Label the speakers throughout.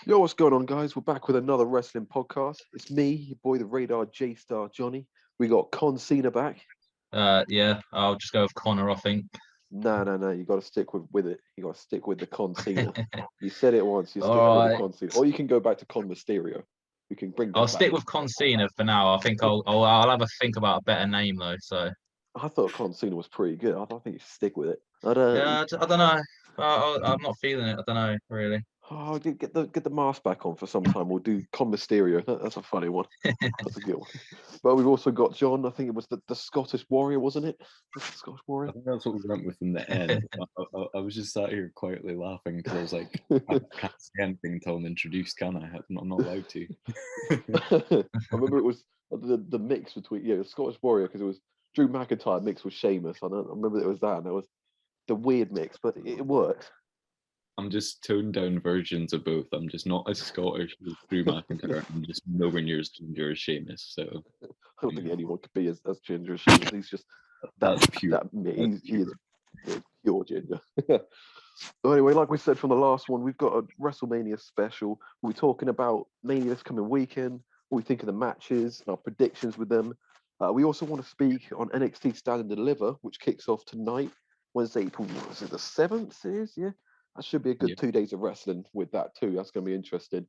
Speaker 1: Yo, what's going on, guys? We're back with another wrestling podcast. It's me, your boy, the Radar J-Star Johnny. We got Con Cena back.
Speaker 2: Yeah, I'll just go with Connor, I think.
Speaker 1: No. You got to stick with it. You got to stick with the Con Cena. You said it once. You stick
Speaker 2: All
Speaker 1: with the
Speaker 2: right,
Speaker 1: Con Cena, or you can go back to Con Mysterio. We can bring
Speaker 2: I'll
Speaker 1: that
Speaker 2: stick
Speaker 1: back.
Speaker 2: with Con Cena for now. I think I'll have a think about a better name though. So
Speaker 1: I thought Con Cena was pretty good. I think you should stick with it. But, uh,
Speaker 2: yeah, I don't know. I'm not feeling it. I don't know really.
Speaker 1: oh, get the mask back on for some time. We'll do Con Mysterio. That's a funny one. That's a good one. But we've also got John. I think it was the Scottish Warrior, wasn't it? The Scottish
Speaker 3: I
Speaker 1: Warrior.
Speaker 3: think that's what we went with in the end. I was just sat here quietly laughing because I was like, I can't say anything until I'm introduced, can I? I'm not allowed to.
Speaker 1: I remember it was the mix between the Scottish Warrior because it was Drew McIntyre mixed with Sheamus. I remember it was that, and it was the weird mix, but it worked.
Speaker 3: I'm just toned down versions of both. I'm just not as Scottish as Drew McIntyre. I'm just nowhere near as ginger as Sheamus. So
Speaker 1: I don't think anyone could be as ginger as Sheamus. He's just
Speaker 3: that's pure.
Speaker 1: He is pure ginger. So anyway, like we said from the last one, we've got a WrestleMania special. We're talking about Mania this coming weekend, what we think of the matches, and our predictions with them. We also want to speak on NXT Stand and Deliver, which kicks off tonight, Wednesday, April, was it the 7th? Yeah. That should be a good
Speaker 3: Yeah.
Speaker 1: 2 days of wrestling with that too. That's going to be interesting.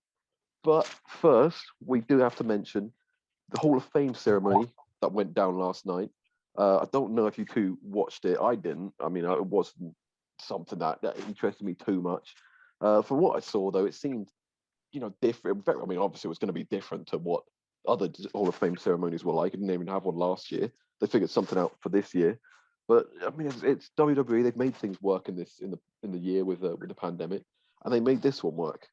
Speaker 1: But first, we do have to mention the Hall of Fame ceremony that went down last night. I don't know if you two watched it. I didn't. I mean, it wasn't something that interested me too much. From what I saw, though, it seemed, different. I mean, obviously, it was going to be different to what other Hall of Fame ceremonies were like. I didn't even have one last year. They figured something out for this year. But I mean, it's WWE. They've made things work in the year with the pandemic, and they made this one work.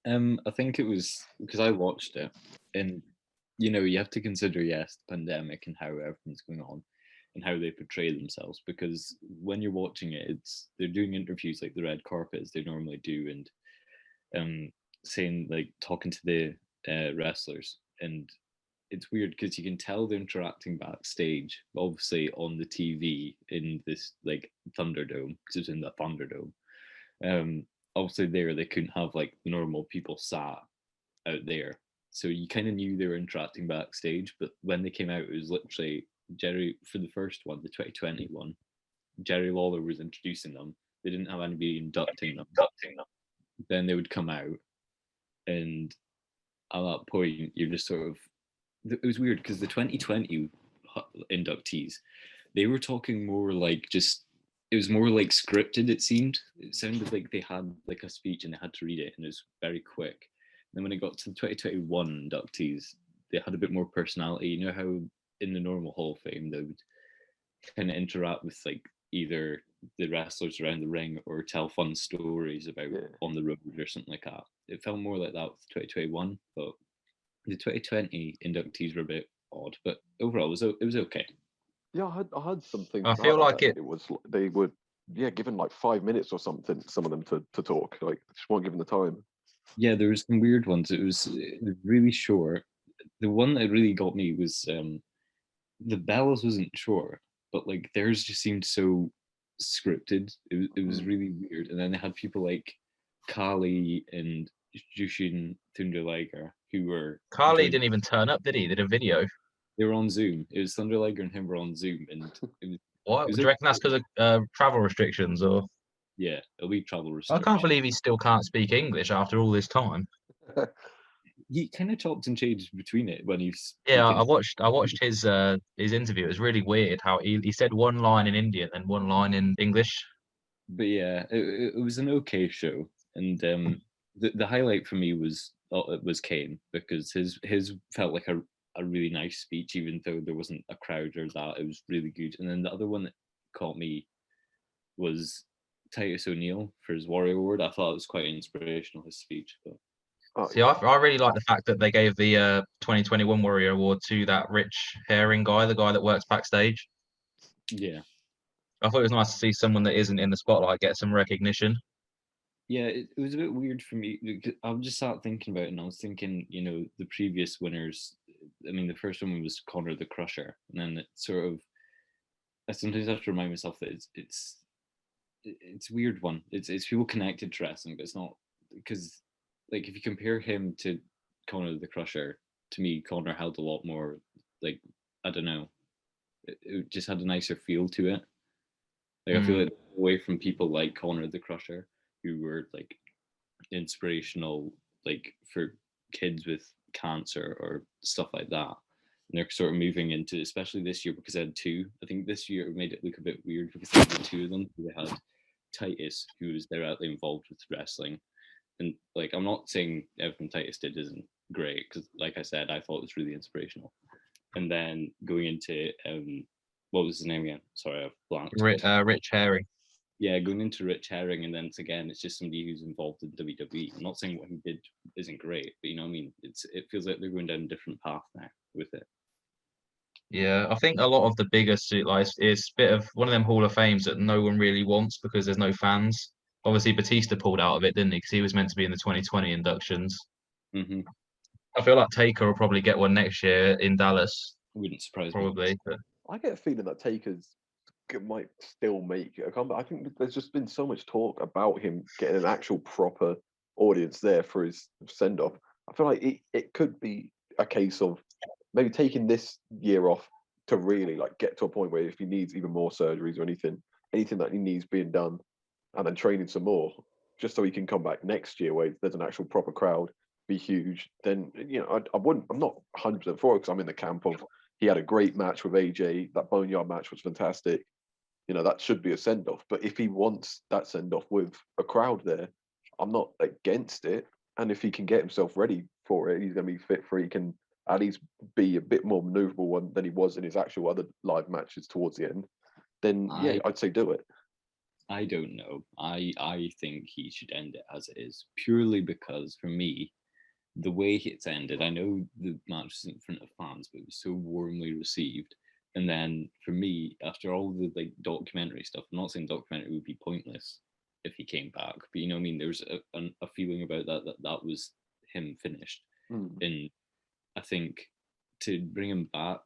Speaker 3: I think it was because I watched it, and you have to consider yes, the pandemic and how everything's going on, and how they portray themselves. Because when you're watching it, they're doing interviews like the red carpet as they normally do, and saying like talking to the wrestlers, and it's weird because you can tell they're interacting backstage, obviously on the TV in this like Thunderdome because it's in the Thunderdome. Obviously there they couldn't have like normal people sat out there, so you kind of knew they were interacting backstage. But when they came out, it was literally Jerry for the first one, the 2020 one. Jerry Lawler was introducing them. They didn't have anybody inducting them. Then they would come out, and at that point, you're just sort of. It was weird because the 2020 inductees, they were talking more like just. It was more like scripted. It seemed. It sounded like they had like a speech and they had to read it, and it was very quick. And then when it got to the 2021 inductees, they had a bit more personality. You know how in the normal Hall of Fame they would kind of interact with like either the wrestlers around the ring or tell fun stories about on the road or something like that. It felt more like that with 2021, but the 2020 inductees were a bit odd, but overall it was okay.
Speaker 1: Yeah, I heard some things
Speaker 2: I feel
Speaker 1: about
Speaker 2: like
Speaker 1: that. It was they were given like 5 minutes or something. Some of them to talk, like just weren't given the time.
Speaker 3: Yeah, there was some weird ones. It was really short. The one that really got me was the Bellas wasn't short, but like theirs just seemed so scripted. It was really weird. And then they had people like Kali and Jushin Thunder Liger who were
Speaker 2: Carly
Speaker 3: joined.
Speaker 2: didn't even turn up, did he? Did a video.
Speaker 3: They were on Zoom. It was Thunder Liger and him were on Zoom, and
Speaker 2: What?
Speaker 3: it was
Speaker 2: Do you reckon that's because of travel restrictions, or
Speaker 3: yeah, elite travel
Speaker 2: I can't
Speaker 3: restrictions.
Speaker 2: believe he still can't speak English after all this time.
Speaker 3: He kind of chopped and changed between it when he's
Speaker 2: Yeah,
Speaker 3: speaking.
Speaker 2: I watched his interview. It was really weird how he said one line in Indian and one line in English.
Speaker 3: But yeah, it was an okay show, and the highlight for me was Kane because his felt like a really nice speech, even though there wasn't a crowd or that. It was really good. And then the other one that caught me was Titus O'Neil for his Warrior Award. I thought it was quite inspirational, his speech. But
Speaker 2: See, I really like the fact that they gave the 2021 Warrior Award to that Rich Herring guy, the guy that works backstage.
Speaker 3: yeah,
Speaker 2: I thought it was nice to see someone that isn't in the spotlight get some recognition.
Speaker 3: yeah, it was a bit weird for me. I just sat thinking about it, and I was thinking, the previous winners. I mean, the first one was Connor the Crusher, and then it sort of. I sometimes have to remind myself that it's a weird one. It's people connected to wrestling, but it's not because like if you compare him to Connor the Crusher, to me, Connor held a lot more, like, I don't know, it just had a nicer feel to it. Like I feel like away from people like Connor the Crusher, who were like inspirational, like for kids with cancer or stuff like that. And they're sort of moving into, especially this year because they had two. I think this year it made it look a bit weird because they had two of them. They had Titus, who was directly involved with wrestling. And like, I'm not saying everything Titus did isn't great because, like I said, I thought it was really inspirational. And then going into what was his name again? Sorry, I've blanked.
Speaker 2: Rich Herring.
Speaker 3: Yeah, going into Rich Herring, and then it's just somebody who's involved in WWE. I'm not saying what he did isn't great, but you know what I mean? It feels like they're going down a different path now with it.
Speaker 2: Yeah, I think a lot of the bigger suit lights is a bit of one of them Hall of Fames that no one really wants because there's no fans. Obviously, Batista pulled out of it, didn't he? Because he was meant to be in the 2020 inductions.
Speaker 3: Mm-hmm.
Speaker 2: I feel like Taker will probably get one next year in Dallas.
Speaker 3: Wouldn't surprise
Speaker 2: Probably.
Speaker 3: me.
Speaker 2: But
Speaker 1: I get a feeling that Taker's might still make a comeback. I think there's just been so much talk about him getting an actual proper audience there for his send off. I feel like it could be a case of maybe taking this year off to really like get to a point where if he needs even more surgeries or anything that he needs being done, and then training some more, just so he can come back next year where there's an actual proper crowd, be huge. Then I'm not 100% for it because I'm in the camp of he had a great match with AJ. That Boneyard match was fantastic. That should be a send off. But if he wants that send off with a crowd there, I'm not against it. And if he can get himself ready for it, he's going to be fit for it. He can at least be a bit more maneuverable than he was in his actual other live matches towards the end. Then yeah, I'd say do it.
Speaker 3: I don't know. I think he should end it as it is, purely because for me, the way it's ended, I know the match was in front of fans, but it was so warmly received. And then for me, after all the like documentary stuff, I'm not saying documentary would be pointless if he came back, but you know what I mean? There's a feeling about that was him finished. And I think to bring him back,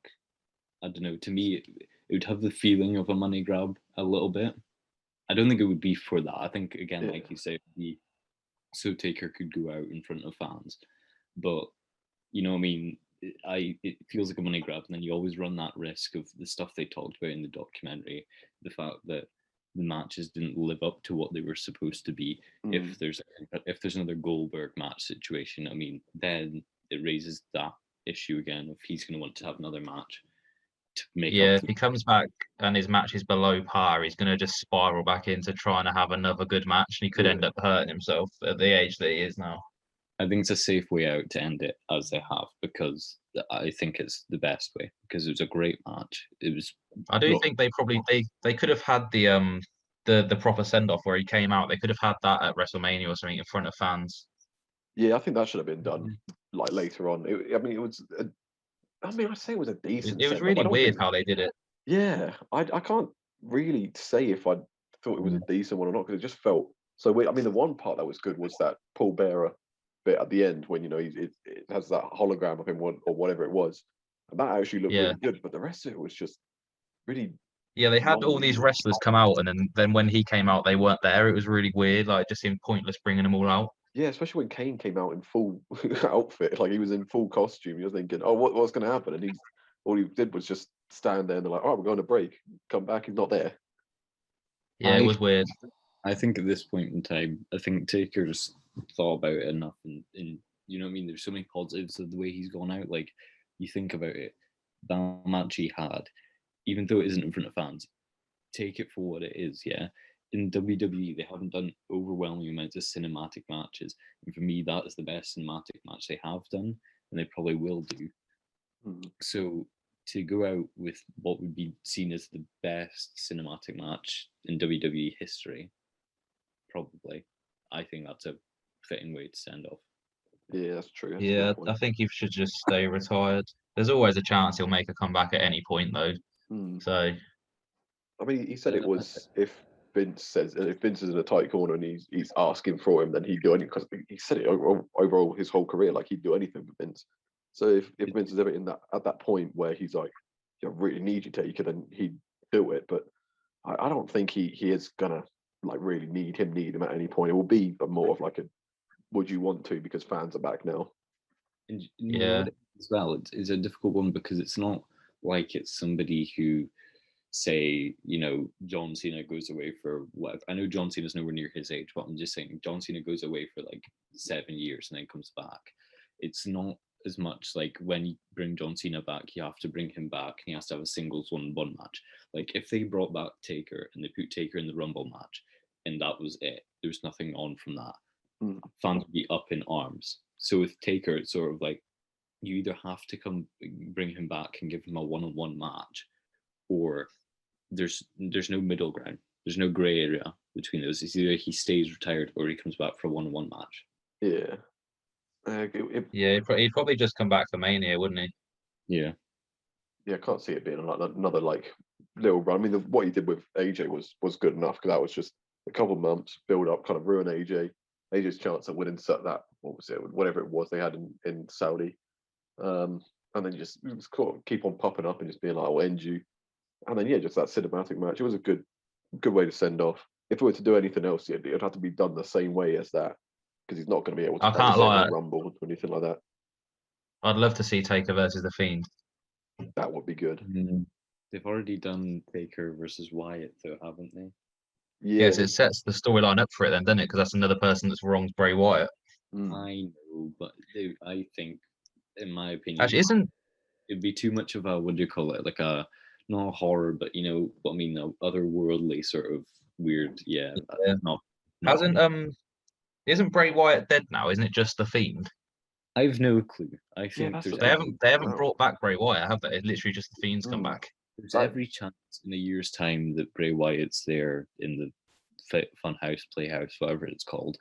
Speaker 3: I don't know, to me, it would have the feeling of a money grab a little bit. I don't think it would be for that. I think, again, like you say, so Taker could go out in front of fans. But, you know what I mean? It feels like a money grab, and then you always run that risk of the stuff they talked about in the documentary, the fact that the matches didn't live up to what they were supposed to be. If there's another Goldberg match situation, I mean, then it raises that issue again if he's going to want to have another match to make
Speaker 2: if he comes back and his match is below par, he's going to just spiral back into trying to have another good match, and he could end up hurting himself at the age that he is now.
Speaker 3: I think it's a safe way out to end it as they have, because I think it's the best way, because it was a great match. It was.
Speaker 2: I do think they could have had the proper send off where he came out. They could have had that at WrestleMania or something in front of fans.
Speaker 1: Yeah, I think that should have been done like later on. I'd say it was a decent.
Speaker 2: It was really weird how they did it.
Speaker 1: Yeah, I can't really say if I thought it was a decent one or not because it just felt so weird. I mean, the one part that was good was that Paul Bearer bit at the end when it has that hologram of him or whatever it was, and that actually looked really good. But the rest of it was just really.
Speaker 2: Yeah, they had all these wrestlers come out, and then when he came out, they weren't there. It was really weird. Like, it just seemed pointless bringing them all out.
Speaker 1: Yeah, especially when Kane came out in full outfit, like he was in full costume. You were thinking, "Oh, what's going to happen?" And all he did was just stand there, and they're like, "Oh, we're going to break. Come back. He's not there."
Speaker 2: Yeah, it was weird.
Speaker 3: I think at this point in time, I think Taker's thought about it enough, and you know what I mean. There's so many positives of the way he's gone out. Like, you think about it, that match he had, even though it isn't in front of fans, take it for what it is. Yeah, in WWE, they haven't done overwhelming amounts of cinematic matches, and for me, that is the best cinematic match they have done, and they probably will do. So to go out with what would be seen as the best cinematic match in WWE history, probably, I think that's a fitting way to send off.
Speaker 1: Yeah, that's true.
Speaker 2: That's I think he should just stay retired. There's always a chance he'll make a comeback at any point, though. So,
Speaker 1: I mean, he said it was if Vince is in a tight corner and he's asking for him, then he'd do anything because he said it over his whole career, like he'd do anything for Vince. So if Vince is ever at that point where he's like, "I really need you, Taker," then he'd do it. But I don't think he is gonna like really need him at any point. It will be more of like a would you want to, because fans are back now?
Speaker 3: And
Speaker 2: Yeah.
Speaker 3: as well, it's a difficult one because it's not like it's somebody who, say, John Cena goes away for what? I know John Cena's nowhere near his age, but I'm just saying John Cena goes away for like 7 years and then comes back. It's not as much like when you bring John Cena back, you have to bring him back and he has to have a singles 1-on-1 match. Like if they brought back Taker and they put Taker in the Rumble match and that was it, there was nothing on from that, fans would be up in arms. So with Taker, it's sort of like you either have to bring him back and give him a 1-on-1 match, or there's no middle ground. There's no grey area between those. It's either he stays retired or he comes back for a 1-on-1 match.
Speaker 1: Yeah.
Speaker 2: He'd probably just come back for Mania, wouldn't he?
Speaker 3: Yeah.
Speaker 1: Yeah, I can't see it being another like little run. I mean, what he did with AJ was good enough, because that was just a couple months build up, kind of ruin AJ's chance at winning that, what was it, whatever it was they had in Saudi, and then just keep on popping up and just being like, I'll end you, and then just that cinematic match. It was a good way to send off. If we were to do anything else, it'd have to be done the same way as that, because he's not going to be able to.
Speaker 2: I can't lie.
Speaker 1: Rumble or anything like that.
Speaker 2: I'd love to see Taker versus The Fiend.
Speaker 1: That would be good.
Speaker 3: They've already done Taker versus Wyatt, though, haven't they?
Speaker 1: Yeah,
Speaker 2: Yes, it sets the storyline up for it then, doesn't it? Because that's another person that's wronged Bray Wyatt.
Speaker 3: I know, but I think, in my opinion,
Speaker 2: Actually,
Speaker 3: it'd be too much of a, what do you call it, like a, not a horror, but what I mean, a otherworldly sort of weird, not
Speaker 2: isn't Bray Wyatt dead now? Isn't it just The Fiend?
Speaker 3: I've no clue. I think
Speaker 2: they haven't brought back Bray Wyatt, have they? It's literally just The Fiend's come back.
Speaker 3: There's every chance in a year's time that Bray Wyatt's there in the Funhouse, Playhouse, whatever it's called.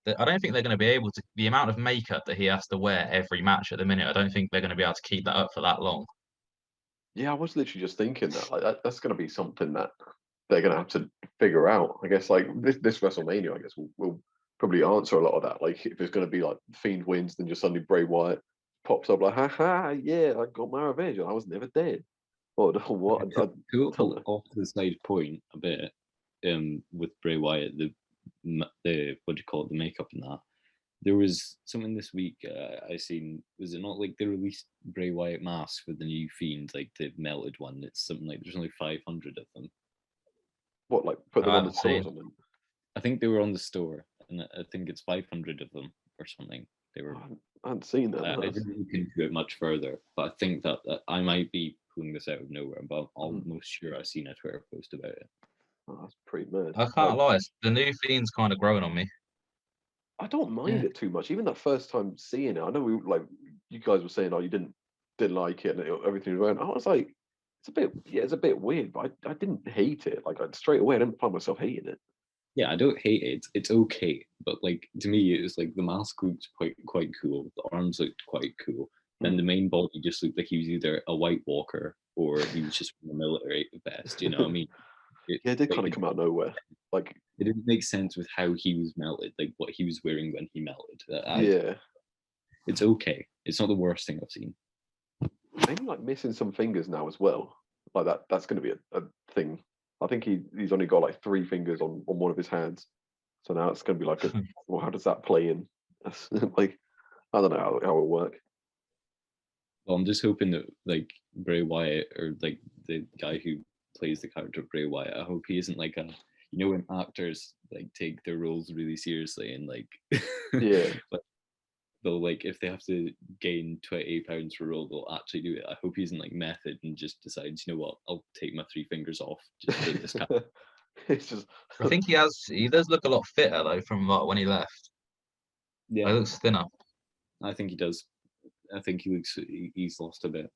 Speaker 2: I don't think they're going to be able to. The amount of makeup that he has to wear every match at the minute, I don't think they're going to be able to keep that up for that long.
Speaker 1: Yeah, I was literally just thinking that that's going to be something that they're going to have to figure out. I guess like this WrestleMania, I guess will probably answer a lot of that. Like if it's going to be like Fiend wins, then just suddenly Bray Wyatt pops up like, yeah, I got my revenge. I was never dead. What?
Speaker 3: Go off to the side point a bit. With Bray Wyatt, the what do you call it, the makeup and that. There was something this week I seen. Was it not like they released Bray Wyatt masks for the new Fiend, like the melted one? It's something like there's only 500 of them.
Speaker 1: What, like put them on the store or something?
Speaker 3: I think they were on the store, and I think it's 500 of them or something. They were.
Speaker 1: I hadn't seen that.
Speaker 3: I didn't look into it much further, but I think that I might be pulling this out of nowhere, but I'm almost sure I've seen a Twitter post about it.
Speaker 1: Oh, that's pretty mad.
Speaker 2: I can't lie, the new Fiend's kind of growing on me.
Speaker 1: I don't mind it too much. Even that first time seeing it, I know you guys were saying, you didn't like it and everything was going. I was like, it's a bit weird, but I didn't hate it. Like straight away, I didn't find myself hating it.
Speaker 3: Yeah, I don't hate it. It's okay, but like to me, it was like the mask looked quite cool. The arms looked quite cool. Then the main body just looked like he was either a White Walker or he was just from a military vest. You know what I mean?
Speaker 1: It did kind of come out of nowhere. Like
Speaker 3: it didn't make sense with how he was melted, like what he was wearing when he melted. It's okay. It's not the worst thing I've seen.
Speaker 1: Maybe like missing some fingers now as well. Like that's going to be a thing. I think he's only got like 3 fingers on one of his hands. So now it's going to be like, well, how does that play in? Like, I don't know how it will work.
Speaker 3: Well, I'm just hoping that like Bray Wyatt, or like the guy who plays the character of Bray Wyatt, I hope he isn't like when actors like take their roles really seriously and like like they'll like if they have to gain 20 pounds for a role, they'll actually do it. I hope he isn't like method and just decides, you know what, I'll take my 3 fingers off just for this character.
Speaker 1: It's just
Speaker 2: I think he does look a lot fitter though from when he left.
Speaker 3: Yeah,
Speaker 2: he looks thinner.
Speaker 3: I think he does. I think he's lost a bit.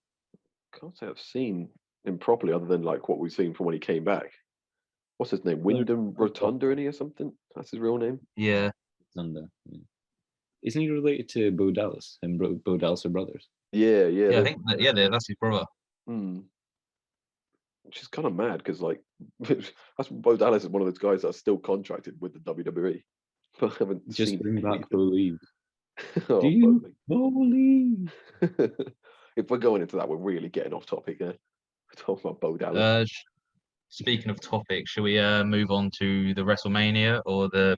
Speaker 1: Can't say I've seen him properly other than like what we've seen from when he came back. What's his name? Wyndham Rotunda in he or something? That's his real name?
Speaker 2: Yeah.
Speaker 3: Rotunda. Yeah. Isn't he related to Bo Dallas? And Bo Dallas are brothers.
Speaker 1: Yeah.
Speaker 2: I think that's his brother.
Speaker 1: Which is kind of mad because like that's Bo Dallas is one of those guys that's still contracted with the WWE. But I haven't
Speaker 3: just
Speaker 1: seen
Speaker 3: bring back Believe.
Speaker 1: Do
Speaker 3: you believe?
Speaker 1: If we're going into that, we're really getting off topic there. We're talking about Bo Dallas.
Speaker 2: Speaking of topic, shall we move on to the WrestleMania or the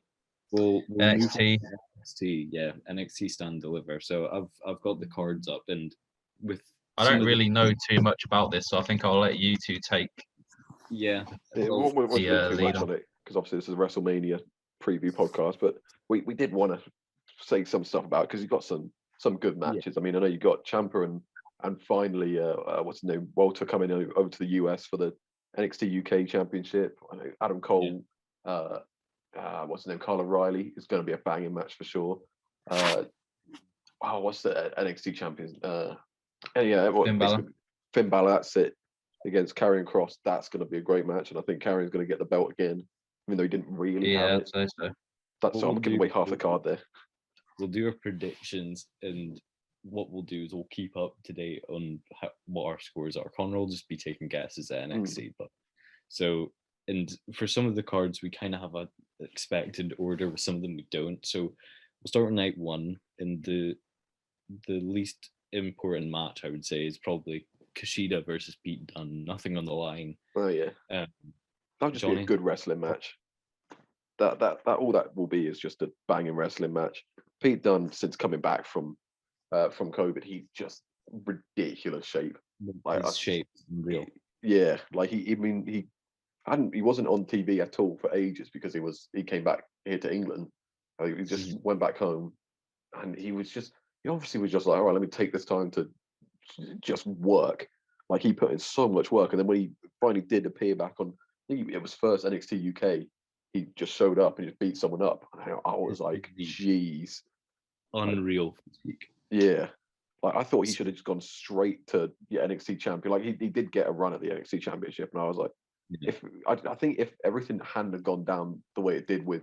Speaker 2: NXT
Speaker 3: NXT, yeah, NXT Stand and Deliver. So I've got the cards up, and with
Speaker 2: I don't really know too much about this, so I think I'll let you two take
Speaker 3: yeah.
Speaker 1: We
Speaker 3: Well,
Speaker 1: won't speak
Speaker 2: the
Speaker 1: too
Speaker 2: lead
Speaker 1: much
Speaker 2: on.
Speaker 1: on it because obviously this is a WrestleMania preview podcast, but we did want to say some stuff about it because you've got some good matches. I mean, I know you got Ciampa and finally what's his name, Walter coming over to the US for the NXT UK Championship. I know Adam Cole, what's his name, Kyle O'Reilly is going to be a banging match for sure. What's the NXT champion?
Speaker 2: Finn Balor.
Speaker 1: Finn Balor, that's it. Against Karrion Kross, that's going to be a great match, and I think Karrion's going to get the belt again, even though he didn't really have it.
Speaker 2: I'd say so.
Speaker 1: That's so I'm giving away half the card there.
Speaker 3: We'll do our predictions, and what we'll do is we'll keep up to date on what our scores are. Connor will just be taking guesses at NXT, but so, and for some of the cards we kind of have a expected order, with some of them we don't. So we'll start with night one, and the least important match I would say is probably Kishida versus Pete Dunn. Nothing on the line.
Speaker 1: Oh yeah, that'll just be a good wrestling match. That all that will be is just a banging wrestling match. Pete Dunn, since coming back from COVID, he's just ridiculous shape. Like
Speaker 3: his shape, real.
Speaker 1: Yeah, like he wasn't on TV at all for ages because he came back here to England. He just went back home, and he obviously was just like, all right, let me take this time to just work. Like he put in so much work, and then when he finally did appear back on, I think it was first NXT UK, he just showed up and just beat someone up. And I was like, jeez,
Speaker 3: unreal.
Speaker 1: Yeah, like I thought he should have just gone straight to NXT champion. Like he did get a run at the NXT championship, and I was like, I think if everything hadn't gone down the way it did with,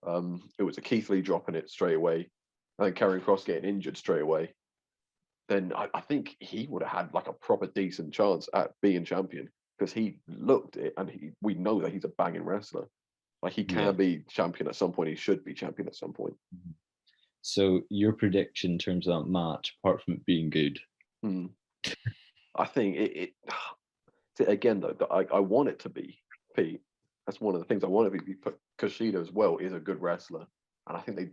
Speaker 1: it was a Keith Lee dropping it straight away, and then Karrion Kross getting injured straight away, then I think he would have had like a proper decent chance at being champion, because he looked it, and we know that he's a banging wrestler. Like he can be champion at some point. He should be champion at some point.
Speaker 3: So your prediction in terms of that match, apart from it being good,
Speaker 1: I think it again though. I want it to be Pete. That's one of the things I want it to be. But Kishida as well is a good wrestler, and I think they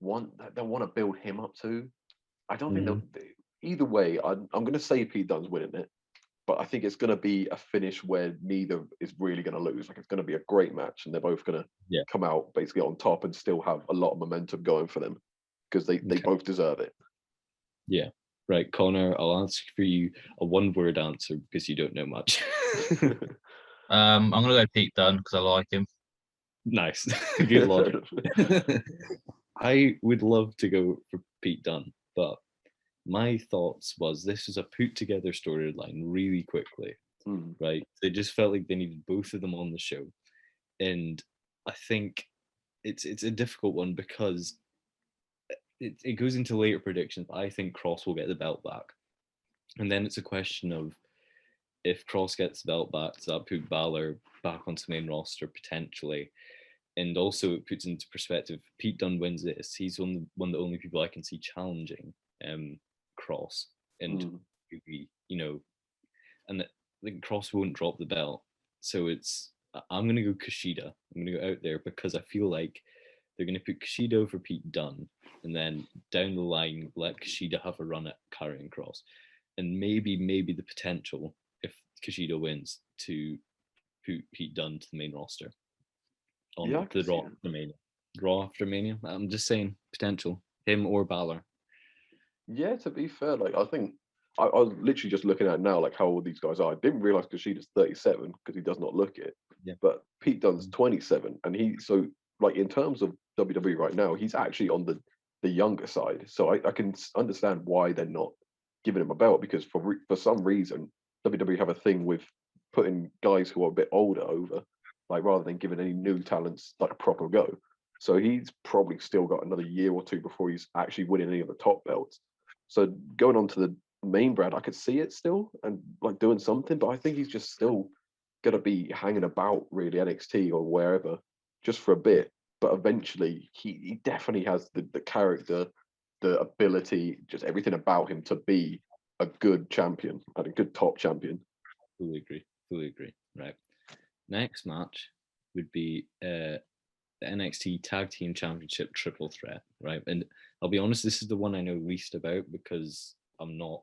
Speaker 1: want to build him up too. I don't think they'll. Either way, I'm going to say Pete Dunne's winning it, but I think it's going to be a finish where neither is really going to lose. Like it's going to be a great match, and they're both going to come out basically on top and still have a lot of momentum going for them, because they both deserve it. Yeah.
Speaker 3: Right, Connor, I'll ask for you a one-word answer because you don't know much.
Speaker 2: I'm going to go Pete Dunne because I like him.
Speaker 3: Nice. Good logic. I would love to go for Pete Dunne, but my thoughts was this was a put-together storyline really quickly, right? They just felt like they needed both of them on the show. And I think it's a difficult one because it goes into later predictions, but I think Kross will get the belt back. And then it's a question of, if Kross gets the belt back, does that put Balor back onto the main roster potentially? And also it puts into perspective, Pete Dunne wins this. He's one of the only people I can see challenging Kross. And, and I think Kross won't drop the belt. So I'm going to go Kishida. I'm going to go out there because I feel like they're going to put Kishida over Pete Dunne, and then down the line, let Kishida have a run at Karrion Kross. And maybe the potential, if Kishida wins, to put Pete Dunne to the main roster on the Raw after Mania. Raw after Mania. I'm just saying potential. Him or Balor.
Speaker 1: Yeah, to be fair, like I think I was literally just looking at now, like how old these guys are. I didn't realize Kishida's 37 because he does not look it.
Speaker 3: Yeah.
Speaker 1: But Pete Dunne's 27, and like in terms of WWE right now, he's actually on the younger side. So I can understand why they're not giving him a belt, because for some reason WWE have a thing with putting guys who are a bit older over, like rather than giving any new talents like a proper go. So he's probably still got another year or two before he's actually winning any of the top belts. So going on to the main brand, I could see it still and like doing something, but I think he's just still gonna be hanging about really NXT or wherever just for a bit. But eventually he definitely has the character, the ability, just everything about him to be a good champion and a good top champion.
Speaker 3: Fully agree. Right. Next match would be the NXT Tag Team Championship triple threat, right? And I'll be honest, this is the one I know least about because I'm not,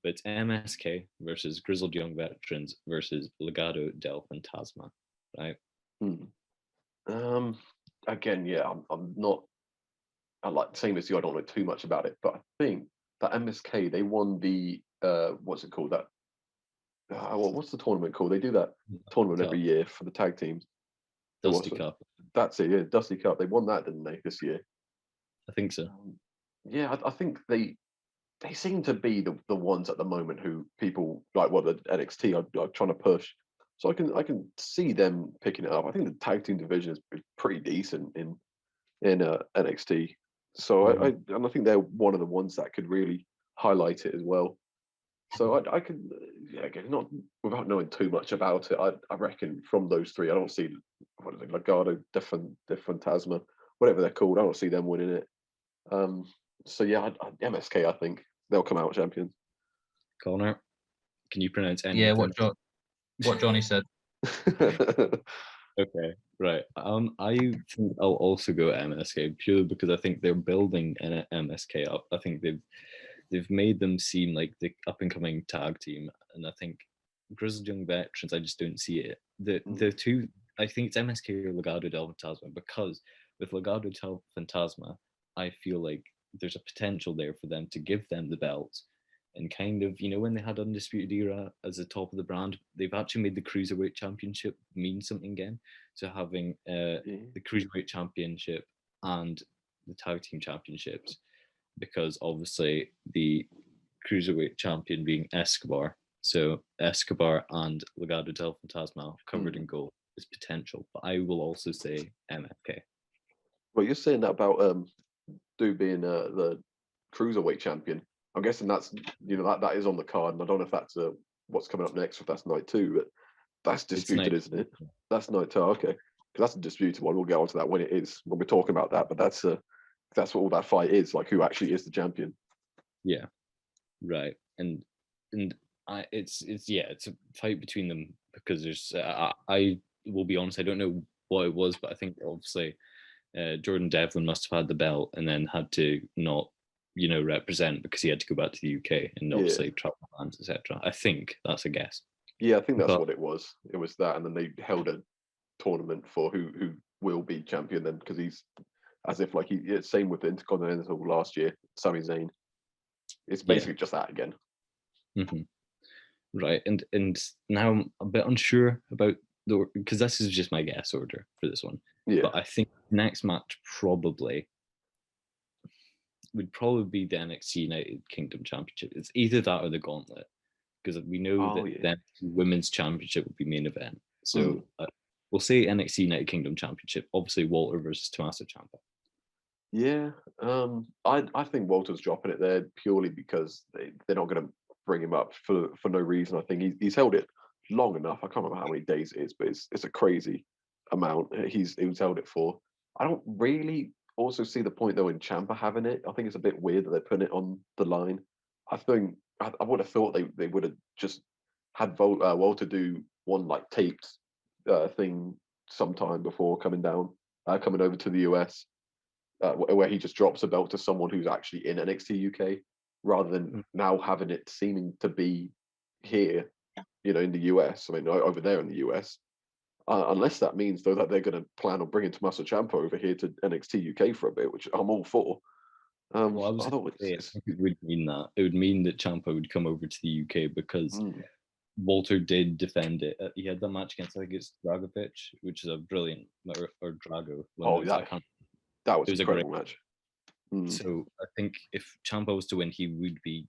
Speaker 3: but it's MSK versus Grizzled Young Veterans versus Legado del Fantasma, right?
Speaker 1: Again, yeah, I'm not. I like same as you. I don't know too much about it, but I think that MSK they won the what's it called? That what's the tournament called? They do that tournament every year for the tag teams.
Speaker 3: Dusty Cup.
Speaker 1: That's it. Yeah, Dusty Cup. They won that, didn't they, this year?
Speaker 3: I think so.
Speaker 1: Yeah, I think they seem to be the ones at the moment who people like. Well, the NXT are trying to push. So I can see them picking it up. I think the tag team division is pretty decent in NXT. So I think they're one of the ones that could really highlight it as well. So I could, yeah, again, not without knowing too much about it. I reckon from those three, I don't see what is it, Legado de Fantasma, whatever they're called. I don't see them winning it. So yeah, MSK. I think they'll come out champions.
Speaker 3: Connor, can you pronounce anything?
Speaker 2: Yeah, what Johnny said.
Speaker 3: Okay, right. I think I'll also go MSK purely because I think they're building an MSK up. I think they've made them seem like the up and coming tag team, and I think Grizzled Young Veterans, I just don't see it. The two, I think it's MSK or Legado del Fantasma, because with Legado del Fantasma, I feel like there's a potential there for them to give them the belts. And kind of, when they had Undisputed Era as the top of the brand, they've actually made the Cruiserweight Championship mean something again. So having the Cruiserweight Championship and the Tag Team Championships, because obviously the Cruiserweight Champion being Escobar. So Escobar and Legado del Fantasma covered in gold is potential. But I will also say MFK.
Speaker 1: Well, you're saying that about Stu being the Cruiserweight Champion. I'm guessing that's that is on the card, and I don't know if that's what's coming up next, if that's night 2, but that's disputed, isn't it? That's night 2, okay. Because that's a disputed one. We'll get onto that when we're talking about that. But that's what all that fight is, like who actually is the champion.
Speaker 3: Yeah, right. And it's a fight between them because there's. I will be honest, I don't know what it was, but I think obviously Jordan Devlin must have had the belt and then had to not represent because he had to go back to the UK and obviously travel plans, etc. I think that's a guess.
Speaker 1: Yeah, I think that's what it was. It was that, and then they held a tournament for who will be champion then, because he's as if like same with the Intercontinental last year, Sami Zayn. It's basically just that again.
Speaker 3: Right, and now I'm a bit unsure about because this is just my guess order for this one. Yeah. But I think next match would probably be the NXT United Kingdom Championship. It's either that or the Gauntlet, because we know that the Women's Championship will be main event. So we'll say NXT United Kingdom Championship. Obviously, Walter versus Tommaso Ciampa.
Speaker 1: Yeah, I think Walter's dropping it there purely because they're not going to bring him up for no reason. I think he's held it long enough. I can't remember how many days it is, but it's a crazy amount he's held it for. I don't really also see the point though in Ciampa having it. I think it's a bit weird that they're putting it on the line. I think I would have thought they would have just had Walter do one like taped thing sometime before coming over to the US, where he just drops a belt to someone who's actually in NXT UK, rather than now having it seeming to be here, in the US. I mean, over there in the US. Unless that means though that they're going to plan on bringing Tommaso Ciampa over here to NXT UK for a bit, which I'm all for.
Speaker 3: Well, I think it would mean that. It would mean that Ciampa would come over to the UK because Walter did defend it. He had that match against, I think it's Dragovic, which is a brilliant, or Drago.
Speaker 1: That was an incredible match.
Speaker 3: So I think if Ciampa was to win, he would be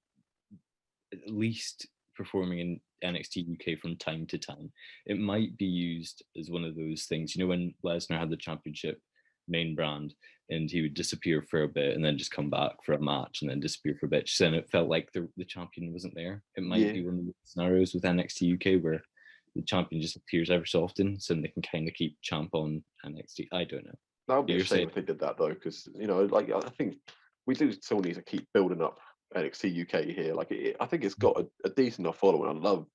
Speaker 3: at least performing in NXT UK from time to time. It might be used as one of those things, when Lesnar had the championship main brand and he would disappear for a bit and then just come back for a match and then disappear for a bit. So then it felt like the champion wasn't there. It might be one of the scenarios with NXT UK where the champion just appears every so often, so they can kind of keep Ciampa on NXT. I don't know.
Speaker 1: That would be a shame if they did that though, because I think we do still need to keep building up NXT UK here. I think it's got a decent enough following. I love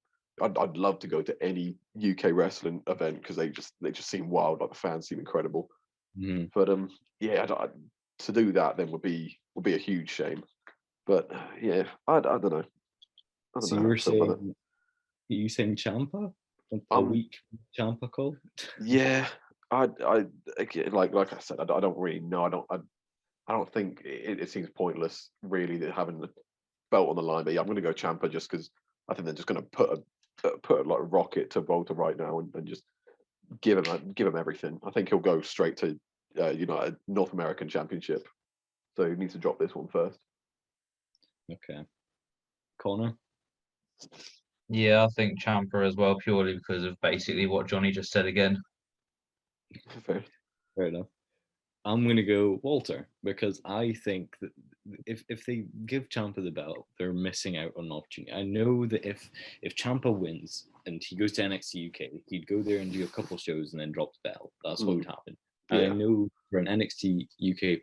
Speaker 1: I'd love to go to any UK wrestling event because they just seem wild. Like the fans seem incredible. But yeah, to do that then would be a huge shame. But yeah, I don't know. I don't
Speaker 3: So
Speaker 1: know how I feel about it.
Speaker 3: you saying Ciampa? A
Speaker 1: Um,
Speaker 3: weak Ciampa call?
Speaker 1: Yeah, again, like I said, I don't really know. I don't think it seems pointless really that having the belt on the line. But yeah, I'm going to go Ciampa just because I think they're just going to put like a rocket to Volta right now and just give him everything. I think he'll go straight to United North American Championship. So he needs to drop this one first.
Speaker 3: Okay. Connor?
Speaker 2: Yeah, I think Champa as well, purely because of basically what Johnny just said again.
Speaker 1: Fair.
Speaker 3: Fair enough. I'm going to go Walter because I think that if they give Ciampa the belt, they're missing out on an opportunity. I know that if Ciampa wins and he goes to NXT UK, he'd go there and do a couple shows and then drop the belt. That's what would happen. And I know for an NXT UK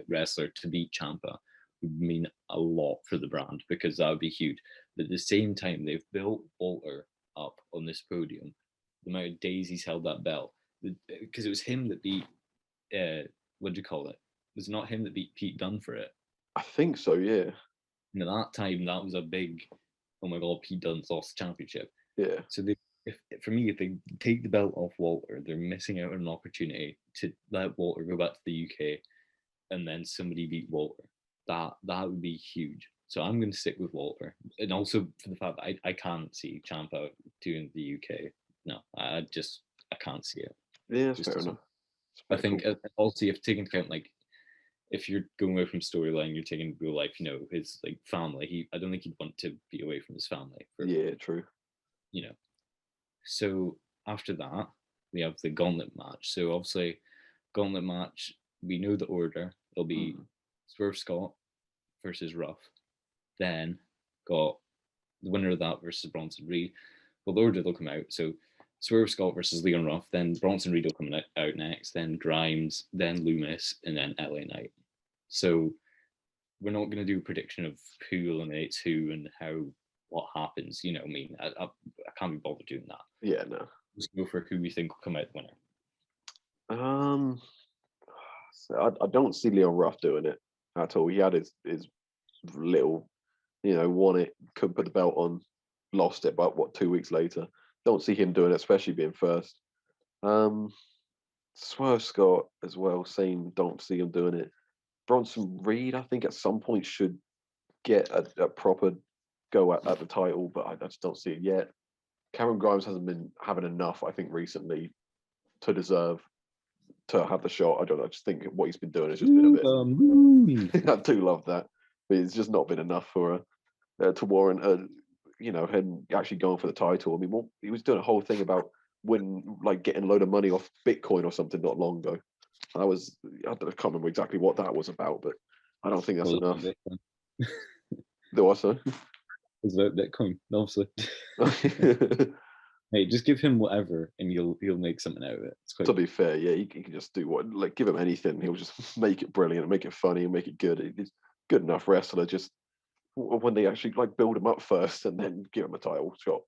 Speaker 3: wrestler to beat Ciampa would mean a lot for the brand because that would be huge. But at the same time, they've built Walter up on this podium. The amount of days he's held that belt, because it was him that beat. What do you call it? Was it not him that beat Pete Dunn for it?
Speaker 1: I think so. Yeah.
Speaker 3: And at that time, that was a big, oh my god, Pete Dunn's lost the championship.
Speaker 1: Yeah.
Speaker 3: So if they take the belt off Walter, they're missing out on an opportunity to let Walter go back to the UK, and then somebody beat Walter. That would be huge. So I'm going to stick with Walter, and also for the fact that I can't see Ciampa doing the UK. No, I can't see it.
Speaker 1: Yeah, that's fair enough.
Speaker 3: I think also you have to take into account, like, if you're going away from storyline, you're taking real life, his like family. I don't think he'd want to be away from his family.
Speaker 1: Yeah, true.
Speaker 3: So after that, we have the Gauntlet match. So obviously, Gauntlet match, we know the order. It'll be Swerve Scott versus Ruff. Then got the winner of that versus Bronson Reed. Well, the order they'll come out. So Swerve Scott versus Leon Ruff, then Bronson Reed will come out next, then Grimes, then Loomis, and then LA Knight. So we're not going to do a prediction of who eliminates who and what happens. I can't be bothered doing that.
Speaker 1: Yeah, no.
Speaker 3: Let's go for who we think will come out the
Speaker 1: winner. I don't see Leon Ruff doing it at all. He had his little, won it, couldn't put the belt on, lost it, but 2 weeks later. Don't see him doing it, especially being first. Swerve Scott as well, same. Don't see him doing it. Bronson Reed, I think at some point should get a proper go at the title, but I just don't see it yet. Cameron Grimes hasn't been having enough, I think, recently to deserve to have the shot. I don't know. I just think what he's been doing has just been a bit. I do love that, but it's just not been enough for to warrant him actually going for the title. I mean, he was doing a whole thing about getting a load of money off Bitcoin or something not long ago. I can't remember exactly what that was about, but I don't think that's enough. There was so.
Speaker 3: It's about Bitcoin, obviously. Hey, just give him whatever, and he'll make something out of it.
Speaker 1: To be fair, yeah, he can just do give him anything. He'll just make it brilliant, make it funny, and make it good. He's good enough wrestler. Just when they actually build him up first, and then give him a title shot.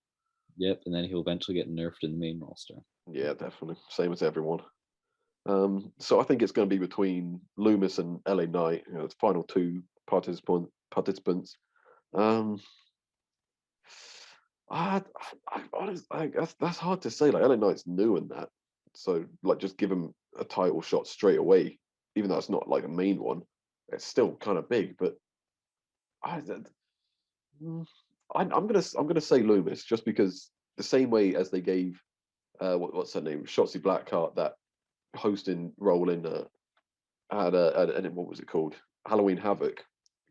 Speaker 3: Yep, and then he'll eventually get nerfed in the main roster.
Speaker 1: Yeah, definitely. Same as everyone. So I think it's going to be between Loomis and LA Knight, the final two participants. That's hard to say. LA Knight's new in that, so just give him a title shot straight away, even though it's not a main one. It's still kind of big, but I'm gonna say Loomis just because the same way as they gave what's her name, Shotzi Blackheart, that hosting role in what was it called, Halloween Havoc a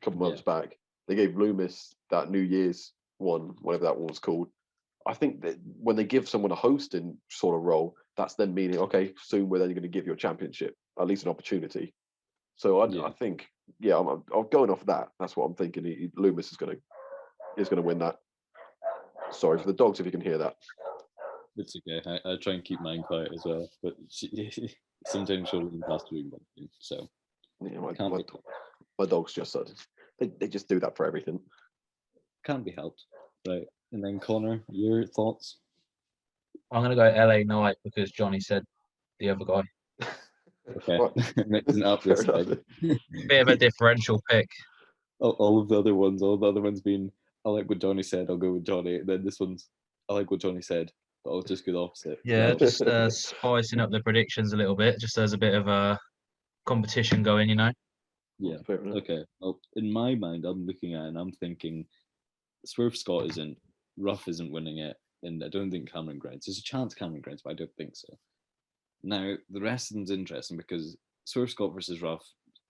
Speaker 1: couple months back. They gave Loomis that New Year's one, whatever that one was called. I think that when they give someone a hosting sort of role, that's then meaning, okay, soon we're then going to give you a championship, at least an opportunity. So I think, I'm going off that. That's what I'm thinking. Loomis is going to win that. Sorry for the dogs if you can hear that.
Speaker 3: It's okay. I try and keep mine quiet as well, but sometimes she'll run past doing something. So
Speaker 1: yeah, my dogs just they just do that for everything.
Speaker 3: Can't be helped. Right. And then Connor, your thoughts?
Speaker 2: I'm gonna go LA Knight because Johnny said the other guy.
Speaker 3: Okay,
Speaker 1: Right.
Speaker 3: mixing it up
Speaker 1: Fair
Speaker 3: this
Speaker 1: enough.
Speaker 3: time.
Speaker 2: Bit of a differential pick.
Speaker 3: All of the other ones being, I like what Johnny said, I'll go with Johnny. And then this one's, I like what Johnny said, but I'll just go the opposite.
Speaker 2: Yeah,
Speaker 3: So,
Speaker 2: just spicing up the predictions a little bit, just as a bit of a competition going, you know.
Speaker 3: yeah.
Speaker 1: Fair enough.
Speaker 3: Okay. Well, in my mind, I'm looking at it and I'm thinking Swerve Scott isn't, Ruff isn't winning it, and I don't think Cameron Grimes. There's a chance Cameron Grimes, but I don't think so. Now, the rest of them's interesting because Swerve Scott versus Ruff,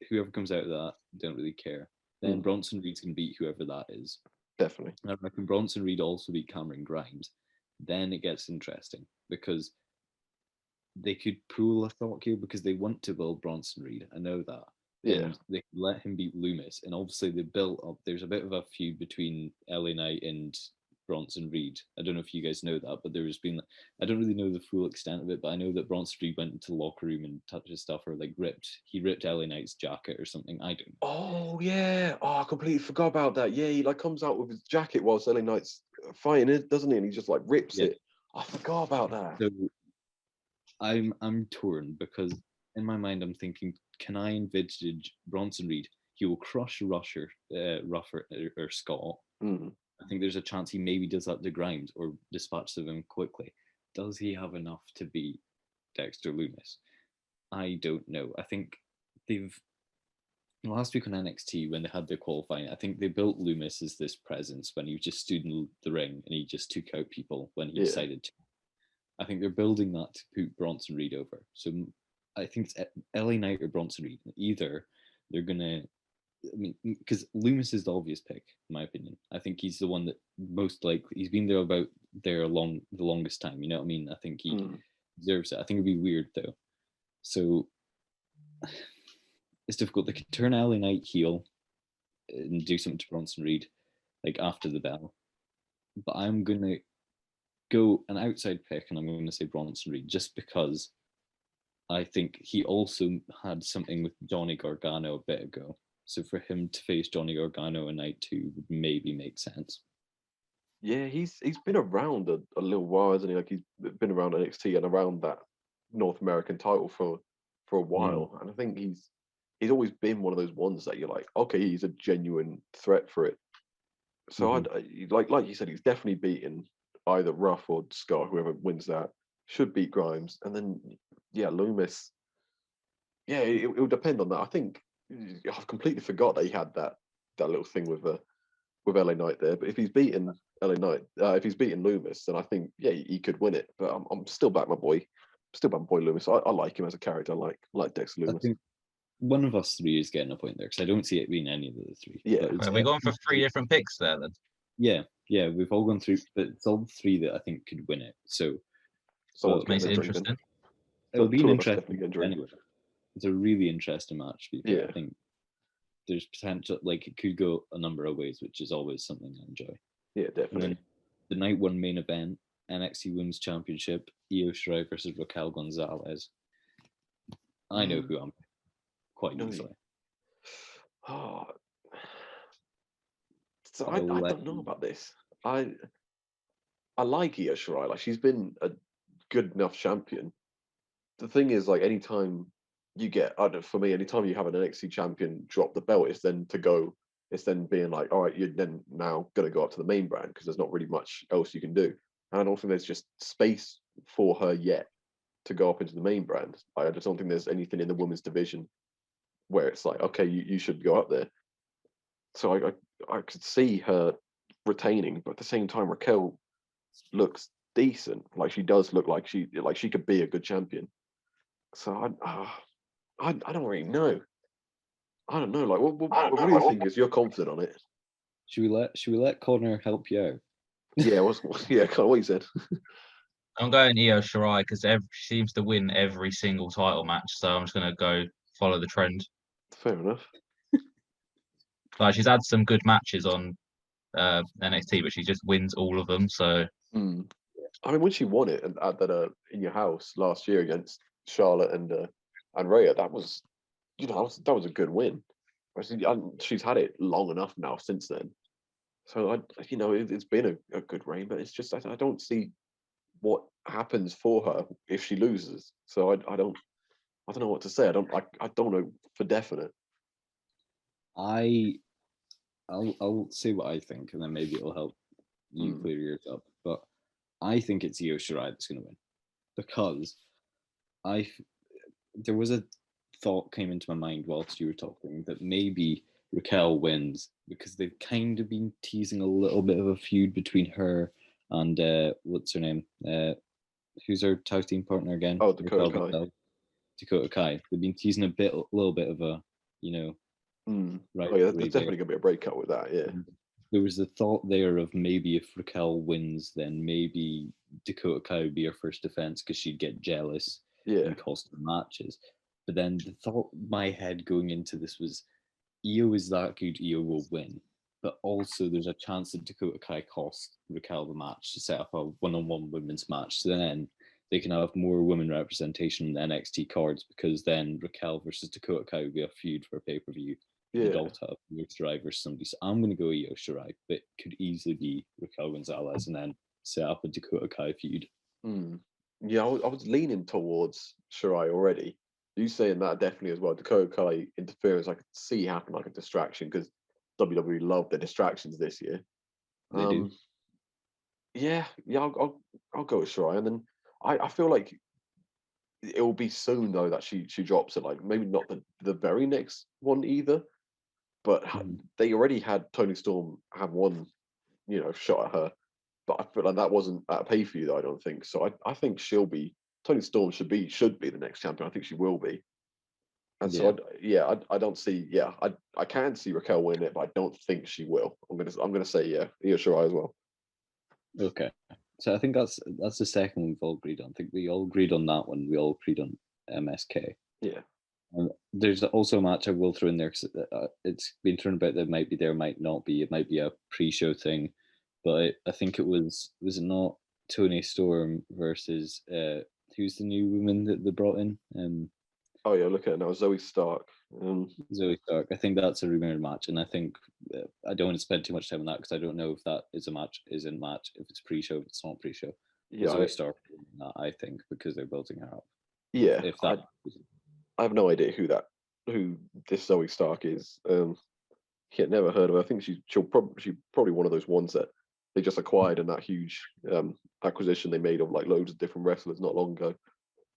Speaker 3: whoever comes out of that, don't really care. Then Bronson Reed can beat whoever that is.
Speaker 1: Definitely.
Speaker 3: And I reckon Bronson Reed also beat Cameron Grimes. Then it gets interesting because they could pull a thought here because they want to build Bronson Reed. I know that.
Speaker 1: Yeah.
Speaker 3: And they could let him beat Loomis. And obviously they built up, there's a bit of a feud between LA Knight and Bronson Reed. I don't know if you guys know that, but there's been, I don't really know the full extent of it, but I know that Bronson Reed went into the locker room and touched his stuff or like he ripped LA Knight's jacket or something. I don't know.
Speaker 1: Oh yeah. Oh, I completely forgot about that. Yeah, he like comes out with his jacket whilst LA Knight's fighting it, doesn't he? And he just like rips it. I forgot about that.
Speaker 3: So I'm torn because in my mind I'm thinking, can I envisage Bronson Reed? He will crush Ruffer or Scott. I think there's a chance he maybe does that to Grimes or dispatches him quickly. Does he have enough to beat Dexter Loomis? I don't know. I think they've last week on NXT when they had their qualifying, I think they built Loomis as this presence when he just stood in the ring and he just took out people when he decided to. I think they're building that to put Bronson Reed over. So I think it's LA Knight or Bronson Reed. Either they're gonna, I mean, because Loomis is the obvious pick, in my opinion. I think he's the one that most likely he's been there about the longest time. You know what I mean? I think he deserves it. I think it'd be weird though. So it's difficult. They could turn LA Knight heel and do something to Bronson Reed, like after the bell. But I'm gonna go an outside pick, and I'm going to say Bronson Reed just because I think he also had something with Johnny Gargano a bit ago. So for him to face Johnny Gargano in night 2 would maybe make sense.
Speaker 1: Yeah, he's been around a little while, hasn't he? Like he's been around NXT and around that North American title for a while, and I think he's always been one of those ones that you're like, okay, he's a genuine threat for it. So I'd like you said, he's definitely beaten either Ruff or Scott, whoever wins that should beat Grimes, and then Loomis. Yeah, it will depend on that. I think I've completely forgot that he had that little thing with LA Knight there. But if he's beaten LA Knight, if he's beaten Loomis, then I think he could win it. But I'm still back my boy. Still back my boy Loomis. I like him as a character. I like Dexter Loomis.
Speaker 3: I think one of us three is getting a point there because I don't see it being any of the three.
Speaker 1: Yeah.
Speaker 2: Have we gone for 3 different picks there then?
Speaker 3: Yeah, we've all gone through, but it's all 3 that I think could win it. So
Speaker 2: makes it interesting.
Speaker 3: It'll be an interesting anyway. It's a really interesting match. I think there's potential, like it could go a number of ways, which is always something I enjoy.
Speaker 1: Yeah, definitely.
Speaker 3: The night 1 main event, NXT Women's Championship, Io Shirai versus Raquel Gonzalez. I know who I'm quite easily.
Speaker 1: Oh, so I don't know about this. I like Io Shirai. Like she's been a good enough champion. The thing is, like anytime you get, for me, anytime you have an NXT champion drop the belt, it's then being like, all right, you're then now going to go up to the main brand because there's not really much else you can do. And I don't think there's just space for her yet to go up into the main brand. I just don't think there's anything in the women's division where it's like, okay, you should go up there. So I could see her retaining, but at the same time, Raquel looks decent. Like she does look like she could be a good champion. So I don't really know. I don't know. Like, what do you think? Is you're confident on it?
Speaker 3: Should we let Connor help you out?
Speaker 1: Yeah, Connor, what you said.
Speaker 2: I'm going Io Shirai because she seems to win every single title match, so I'm just going to go follow the trend.
Speaker 1: Fair enough.
Speaker 2: Like she's had some good matches on NXT, but she just wins all of them. So
Speaker 1: I mean, when she won it at that in your house last year against Charlotte and Rhea, that was that was a good win. She's had it long enough now since then. So it's been a good reign, but it's just I don't see what happens for her if she loses. So I don't know what to say. I don't know for definite.
Speaker 3: I'll say what I think, and then maybe it'll help you clear yours up. But I think it's Io Shirai that's going to win, because there was a thought came into my mind whilst you were talking that maybe Raquel wins, because they've kind of been teasing a little bit of a feud between her and what's her name? Who's her tag team partner again?
Speaker 1: Oh, Dakota Kai.
Speaker 3: Dakota Kai. They've been teasing a little bit of a, right.
Speaker 1: Oh yeah, there's definitely gonna be a breakout with that. Yeah.
Speaker 3: There was the thought there of maybe if Raquel wins, then maybe Dakota Kai would be her first defense because she'd get jealous and cost the matches. But then the thought in my head going into this was, Io is that good, Io will win. But also there's a chance that Dakota Kai cost Raquel the match to set up a one-on-one women's match. So then they can have more women representation in the NXT cards, because then Raquel versus Dakota Kai would be a feud for a pay-per-view. Yeah. They'd also have Io Shirai versus somebody. So I'm going to go Io Shirai, but it could easily be Raquel Gonzalez and then set up a Dakota Kai feud.
Speaker 1: Yeah, I was leaning towards Shirai already. You saying that definitely as well. Dakota Kai interference, I could see happen like a distraction, because WWE love their distractions this year.
Speaker 3: They do.
Speaker 1: Yeah, I'll go with Shirai, and then I feel like it will be soon though that she drops it. Like maybe not the very next one either, but they already had Toni Storm have one, shot at her. But I feel like that wasn't at a pay-per-view though, I don't think. So I think Toni Storm should be the next champion. I think she will be. And so I don't see I can see Raquel win it, but I don't think she will. I'm gonna say Io Shirai as well.
Speaker 3: Okay. So I think that's the second one we've all agreed on. I think we all agreed on that one. We all agreed on MSK.
Speaker 1: Yeah.
Speaker 3: There's also a match I will throw in there, because it's been thrown about that might be there, might not be. It might be a pre-show thing, but I think it was it not Toni Storm versus who's the new woman that they brought in?
Speaker 1: Oh yeah, look at it now, Zoe Stark.
Speaker 3: Zoe Stark. I think that's a rumored match, and I think I don't want to spend too much time on that because I don't know if that is a match, isn't match, if it's pre-show, if it's not pre-show. Yeah, Zoe Stark, I think, because they're building her up.
Speaker 1: Yeah, if that, I have no idea who this Zoe Stark is. Never heard of her. I think she's probably one of those ones that they just acquired in that huge acquisition they made of like loads of different wrestlers not long ago.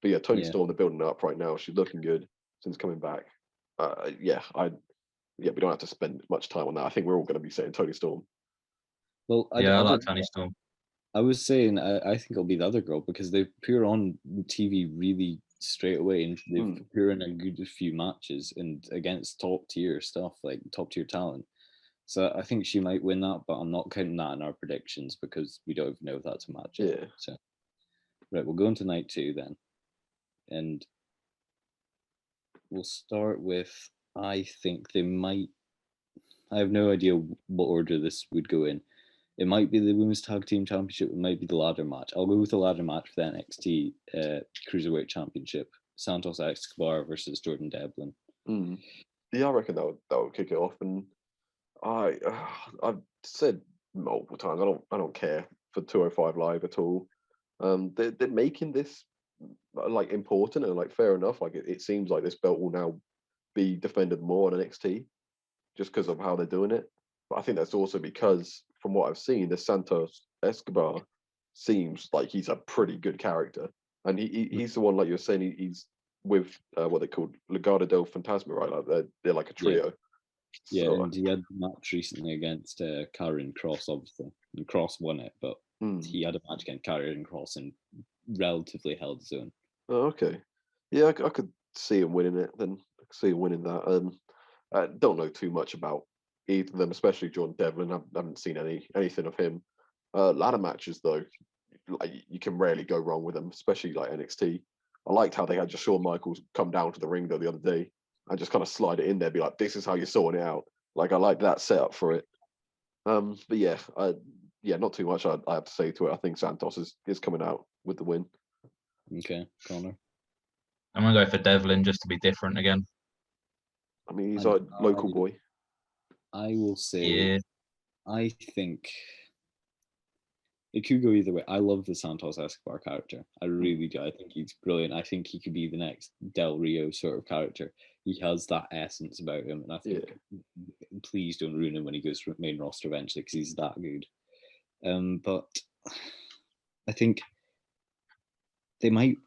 Speaker 1: But yeah, Toni Storm, they're building her up right now. She's looking good since coming back. We don't have to spend much time on that. I think we're all going to be saying Toni Storm.
Speaker 3: Well,
Speaker 2: I like Toni Storm.
Speaker 3: I was saying I think it'll be the other girl, because they put her on TV really straight away, and they've put her in a good few matches and against top tier stuff, like top tier talent. So I think she might win that, but I'm not counting that in our predictions because we don't even know if that's a match.
Speaker 1: Yeah.
Speaker 3: So right, we'll go into night 2 then. And we'll start with, I think they might, I have no idea what order this would go in. It might be the Women's Tag Team Championship, it might be the ladder match. I'll go with the ladder match for the NXT Cruiserweight Championship. Santos Escobar versus Jordan Devlin.
Speaker 1: Yeah, I reckon that would kick it off. And I've said multiple times, I don't care for 205 Live at all. They're making this like important and like fair enough. Like it seems like this belt will now be defended more on NXT just because of how they're doing it. But I think that's also because from what I've seen, the Santos Escobar seems like he's a pretty good character, and he's the one, like you're saying, he's with what they call Legado del Fantasma, right? Like they're like a trio.
Speaker 3: Yeah, so, and he had a match recently against Karrion Kross, obviously, and Kross won it, but he had a match against Karrion Kross and relatively held his own.
Speaker 1: Oh, okay. Yeah, I could see him winning it. Then I could see him winning that. I don't know too much about either of them, especially Jordan Devlin. I haven't seen anything of him. Ladder matches though, like you can rarely go wrong with them, especially like NXT. I liked how they had just Shawn Michaels come down to the ring though the other day and just kind of slide it in there, be like, "This is how you're sorting it out." Like I like that setup for it. But yeah, not too much I have to say to it. I think Santos is coming out with the win.
Speaker 3: Okay, Connor.
Speaker 2: I'm gonna go for Devlin just to be different again.
Speaker 1: I mean, he's a local boy.
Speaker 3: I will say I think it could go either way. I love the Santos Escobar character. I really do. I think he's brilliant. I think he could be the next Del Rio sort of character. He has that essence about him, and I think please don't ruin him when he goes to main roster eventually, because he's that good. But I think they might.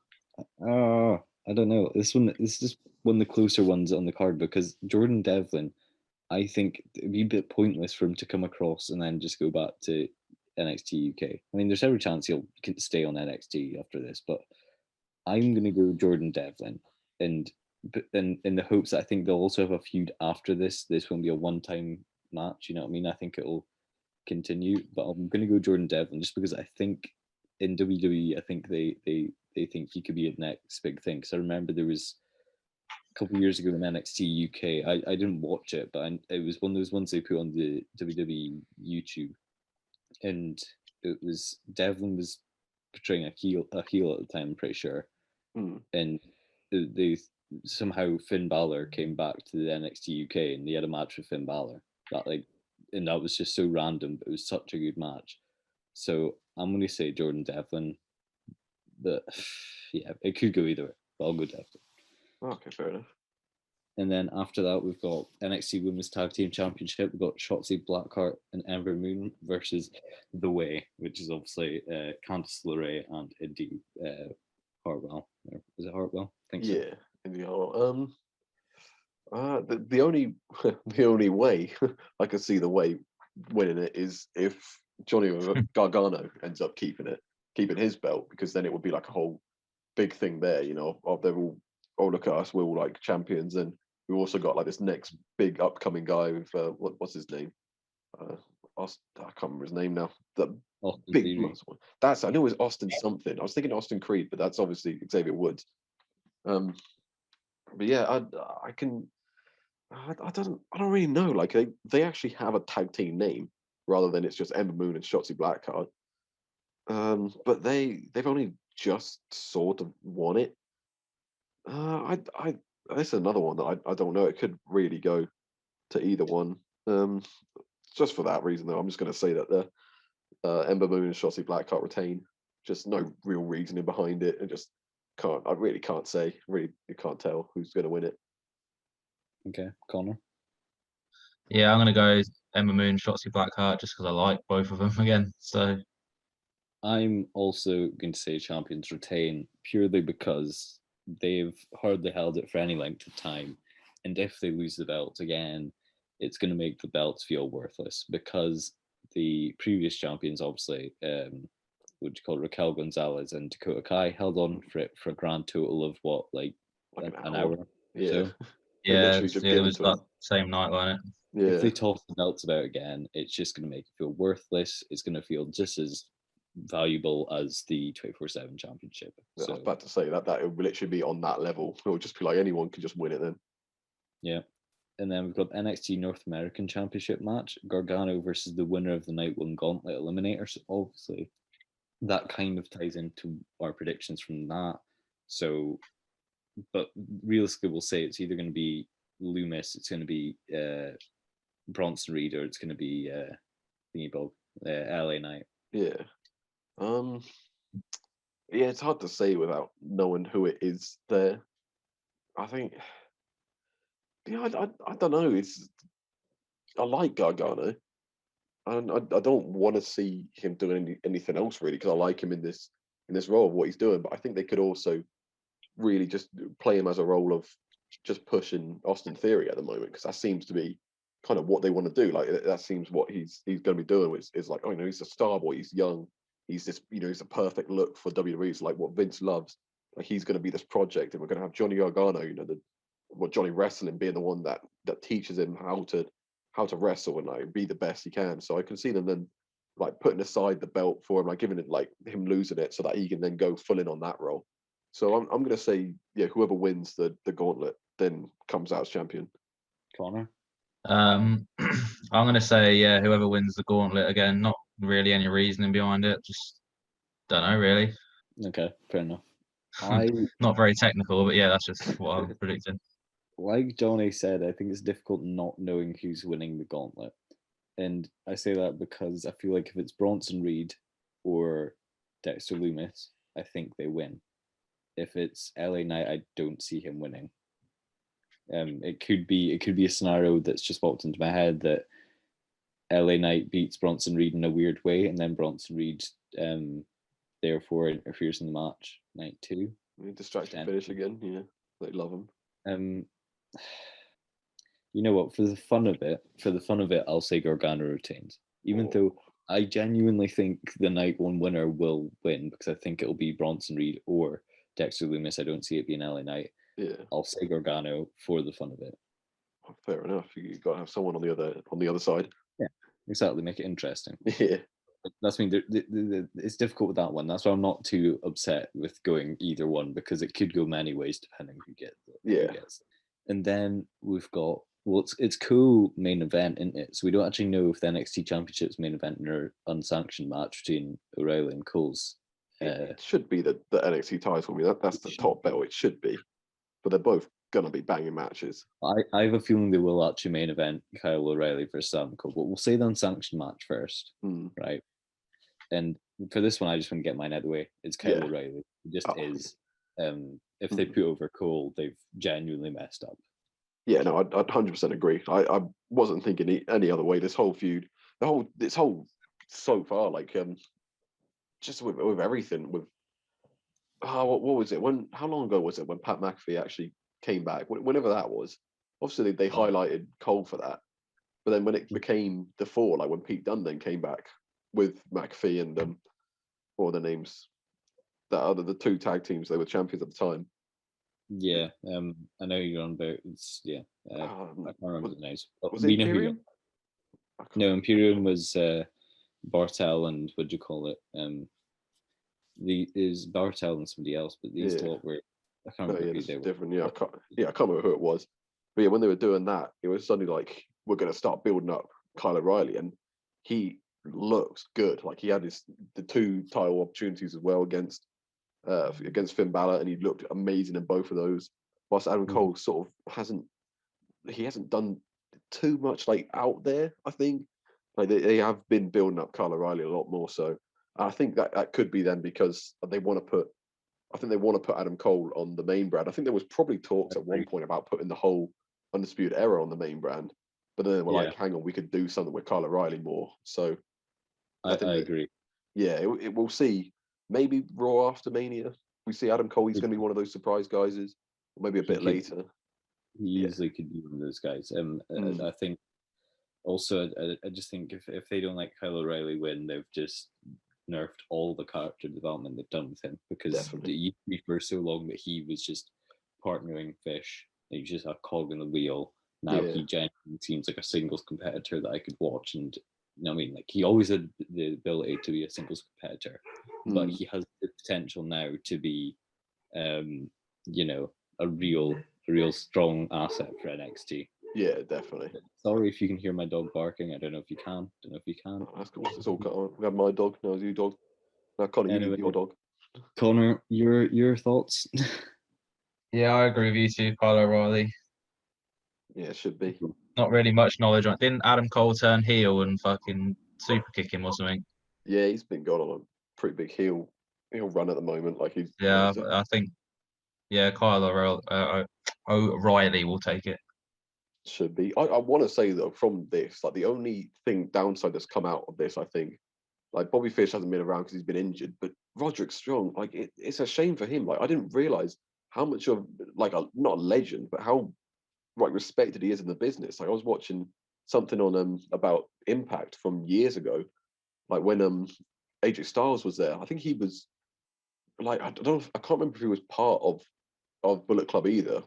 Speaker 3: I don't know. This is one of the closer ones on the card, because Jordan Devlin, I think it'd be a bit pointless for him to come across and then just go back to NXT UK. I mean, there's every chance he'll stay on NXT after this, but I'm going to go Jordan Devlin, and in the hopes that I think they'll also have a feud after this. This won't be a one-time match, you know what I mean? I think it'll continue, but I'm going to go Jordan Devlin just because I think in WWE, I think they think he could be a next big thing. Because I remember there was a couple of years ago in NXT UK, I didn't watch it, but it was one of those ones they put on the WWE YouTube, and it was Devlin was portraying a heel at the time, I'm pretty sure, and they somehow Finn Balor came back to the NXT UK and they had a match with Finn Balor and that was just so random, but it was such a good match. So I'm going to say Jordan Devlin, but yeah, it could go either way, but I'll go Devlin.
Speaker 1: Okay, fair enough.
Speaker 3: And then after that, we've got NXT Women's Tag Team Championship. We've got Shotzi Blackheart and Ember Moon versus The Way, which is obviously Candice LeRae and Indy Hartwell. Is it Hartwell? I think so.
Speaker 1: Yeah, Indy Hartwell. The only the only way I could see The Way winning it is if Johnny Gargano ends up keeping his belt, because then it would be like a whole big thing there, you know, of they're all, oh look at us, we're all like champions, and we've also got like this next big upcoming guy with what's his name? I can't remember his name now. The big muscle one. I knew it was Austin something. I was thinking Austin Creed, but that's obviously Xavier Woods. But yeah, I don't really know. Like they actually have a tag team name rather than it's just Ember Moon and Shotzi Blackheart. But they've only just sort of won it. This is another one that I don't know. It could really go to either one. Just for that reason, though, I'm just going to say that the Ember Moon and Shotzi Blackheart retain. Just no real reasoning behind it, and just can't. I really can't say. Really, you can't tell who's going to win it.
Speaker 3: Okay, Connor.
Speaker 2: Yeah, I'm gonna go Ember Moon, Shotzi Blackheart, just because I like both of them again. So
Speaker 3: I'm also going to say champions retain, purely because they've hardly held it for any length of time, and if they lose the belts again, it's going to make the belts feel worthless, because the previous champions, obviously, what you call Raquel Gonzalez and Dakota Kai, held on for it for a grand total of what, like an hour?
Speaker 1: Yeah.
Speaker 3: So.
Speaker 2: yeah, it was that same night, wasn't it?
Speaker 3: Yeah. If they toss the belts about again, it's just going to make it feel worthless. It's going to feel just as valuable as the 24/7 championship.
Speaker 1: Yeah, I was about to say that it will literally be on that level. It will just be like anyone can just win it then.
Speaker 3: Yeah. And then we've got NXT North American Championship match, Gargano versus the winner of the Night 1 Gauntlet Eliminator. So obviously that kind of ties into our predictions from that. So, but realistically, we'll say it's either going to be Loomis, it's going to be Bronson Reed, or it's going to be LA Knight.
Speaker 1: Yeah. Yeah, it's hard to say without knowing who it is there. I think, yeah, I don't know. I like Gargano, and I don't want to see him doing anything else really, because I like him in this role of what he's doing. But I think they could also really just play him as a role of just pushing Austin Theory at the moment, because that seems to be kind of what they want to do. Like that seems what he's going to be doing. Is like, oh, you know, he's a star boy, he's young, he's this, you know, he's a perfect look for WWE. It's like what Vince loves. Like he's going to be this project, and we're going to have Johnny Gargano, you know, Johnny Wrestling being the one that teaches him how to wrestle and like be the best he can. So I can see them then like putting aside the belt for him, like giving it, like him losing it, so that he can then go full in on that role. So I'm going to say, yeah, whoever wins the gauntlet then comes out as champion.
Speaker 3: Connor?
Speaker 2: I'm going to say, yeah, whoever wins the gauntlet again. Not really any reasoning behind it. Just don't know, really.
Speaker 3: Okay, fair enough.
Speaker 2: Not very technical, but yeah, that's just what I'm predicting.
Speaker 3: Like Johnny said, I think it's difficult not knowing who's winning the gauntlet. And I say that because I feel like if it's Bronson Reed or Dexter Lumis, I think they win. If it's LA Knight, I don't see him winning. It could be a scenario that's just popped into my head that LA Knight beats Bronson Reed in a weird way, and then Bronson Reed therefore interferes in the match night 2.
Speaker 1: Distraction finish again. Yeah, they love him.
Speaker 3: You know what? For the fun of it, I'll say Gargano retains. Even though I genuinely think the night 1 winner will win, because I think it'll be Bronson Reed or Dexter Lumis. I don't see it being LA Knight.
Speaker 1: Yeah,
Speaker 3: I'll say Gargano for the fun of it.
Speaker 1: Fair enough. You got to have someone on the other side.
Speaker 3: Yeah, exactly. Make it interesting.
Speaker 1: Yeah.
Speaker 3: That's it's difficult with that one. That's why I'm not too upset with going either one, because it could go many ways depending who gets it. And then we've got, well, it's co-main event, isn't it? So we don't actually know if the NXT Championship's main event or unsanctioned match between O'Reilly and Cole's.
Speaker 1: It should be the NXT title. I mean, that's the top belt. It should be, but they're both gonna be banging matches.
Speaker 3: I have a feeling they will actually main event Kyle O'Reilly versus Adam Cole, but we'll say the unsanctioned match first, right? And for this one, I just want to get mine out of the way. It's Kyle O'Reilly. It just is. If they put over Cole, they've genuinely messed up.
Speaker 1: Yeah, no, I'd 100% agree. I wasn't thinking any other way. This whole feud, this whole so far, like just with everything, with what was it? How long ago was it when Pat McAfee actually came back? Whenever that was, obviously they highlighted Cole for that, but then when it became the 4, like when Pete Dunn then came back with McAfee and what were the names? The 2 tag teams, they were champions at the time.
Speaker 3: Yeah, I know you're on about. I can't remember the names.
Speaker 1: Was it Imperium?
Speaker 3: No, Imperium was Bartel and what do you call it? Is Bartel and somebody else, but these lot were. I can't remember who they were. Different.
Speaker 1: Yeah, I can't remember who it was. But yeah, when they were doing that, it was suddenly like, we're going to start building up Kyle O'Reilly, and he looks good. Like he had the 2 title opportunities as well against Finn Balor, and he looked amazing in both of those. Whilst Adam Cole sort of hasn't done too much like out there. I think like they have been building up Kyle O'Reilly a lot more. So I think that could be then because they want to put. I think they want to put Adam Cole on the main brand. I think there was probably talks at one point about putting the whole Undisputed Era on the main brand, but then they were like, hang on, we could do something with Kyle O'Reilly more. So
Speaker 3: I agree.
Speaker 1: Yeah, it we'll see. Maybe Raw after Mania, we see Adam Cole. He's going to be one of those surprise guys, or maybe a bit later.
Speaker 3: He easily could be one of those guys. I think also, I just think if they don't let Kyle O'Reilly win, they've just nerfed all the character development they've done with him, because for so long that he was just partnering Fish. He was just a cog in the wheel. Now he genuinely seems like a singles competitor that I could watch, and you know what I mean, like he always had the ability to be a singles competitor, but he has the potential now to be, you know, a real strong asset for NXT.
Speaker 1: Yeah, definitely.
Speaker 3: Sorry if you can hear my dog barking. I don't know if you can.
Speaker 1: Oh, that's cool. It's all cut on. We have my dog. Now it's your dog. Now, Connor, you need your dog.
Speaker 3: Connor, your thoughts?
Speaker 2: Yeah, I agree with you too, Kyle O'Reilly.
Speaker 1: Yeah, it should be.
Speaker 2: Not really much knowledge on it. Didn't Adam Cole turn heel and fucking super kick him or something? Yeah,
Speaker 1: he's been going on a pretty big heel run at the moment. Like he's.
Speaker 2: Yeah, I think. Yeah, Kyle O'Reilly will take it.
Speaker 1: Should be. I want to say though, from this, like the only downside that's come out of this, I think, like Bobby Fish hasn't been around because he's been injured, but Roderick Strong, like it's a shame for him. Like I didn't realize how much of like not a legend, but how respected he is in the business. Like I was watching something on about Impact from years ago, like when AJ Styles was there. I think he was like I can't remember if he was part of Bullet Club either,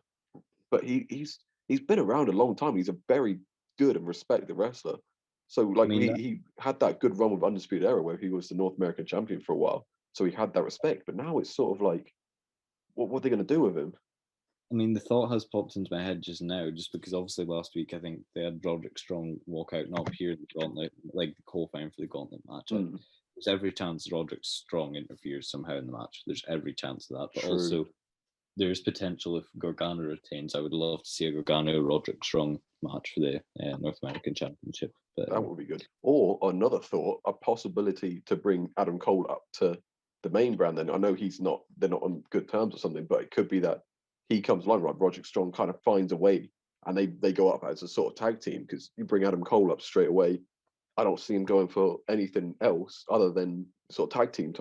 Speaker 1: but he's been around a long time. He's a very good and respected wrestler. So like he had that good run with Undisputed Era where he was the North American champion for a while. So he had that respect, but now it's sort of like, what are they going to do with him?
Speaker 3: I mean, the thought has popped into my head just now, just because obviously last week I think they had Roderick Strong walk out, not appear in the Gauntlet, like the qualifying for the Gauntlet match. There's every chance Roderick Strong interferes somehow in the match. There's every chance of that. But also, there's potential if Gargano retains. I would love to see a Gargano Roderick Strong match for the North American Championship. But
Speaker 1: That would be good. Or another thought, a possibility to bring Adam Cole up to the main brand. Then I know they're not on good terms or something, but it could be that he comes along, right? Roderick Strong kind of finds a way, and they go up as a sort of tag team, because you bring Adam Cole up straight away. I don't see him going for anything else other than sort of tag team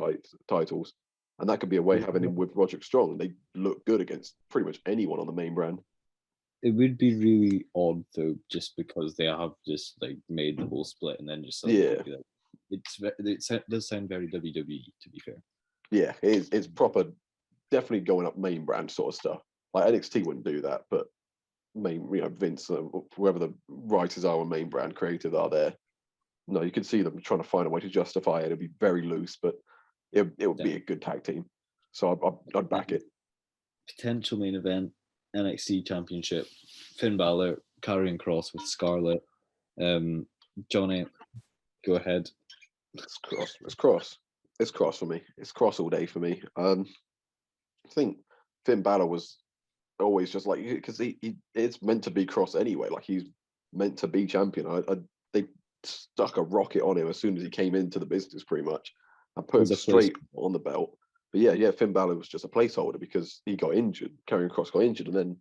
Speaker 1: titles. And that could be a way having him with Roderick Strong. They look good against pretty much anyone on the main brand.
Speaker 3: it would be really odd though, just because they have just like made the whole split and then just
Speaker 1: Yeah.
Speaker 3: it does sound very WWE, to be fair.
Speaker 1: Yeah, it's proper, definitely going up main brand sort of stuff. Like NXT wouldn't do that, but Vince, whoever the writers are on main brand, creative are there. No, you can see them trying to find a way to justify it. It'd be very loose, but it would be a good tag team. So I'd back it.
Speaker 3: Potential main event, NXT Championship, Finn Balor, Karrion Kross with Scarlett. Johnny, go ahead.
Speaker 1: It's Cross. It's Cross for me. It's Cross all day for me. I think Finn Balor was always just like, because it's meant to be Cross anyway. Like, he's meant to be champion. They stuck a rocket on him as soon as he came into the business, pretty much, and put him straight on the belt. But yeah, Finn Balor was just a placeholder because he got injured. Karrion Kross got injured, and then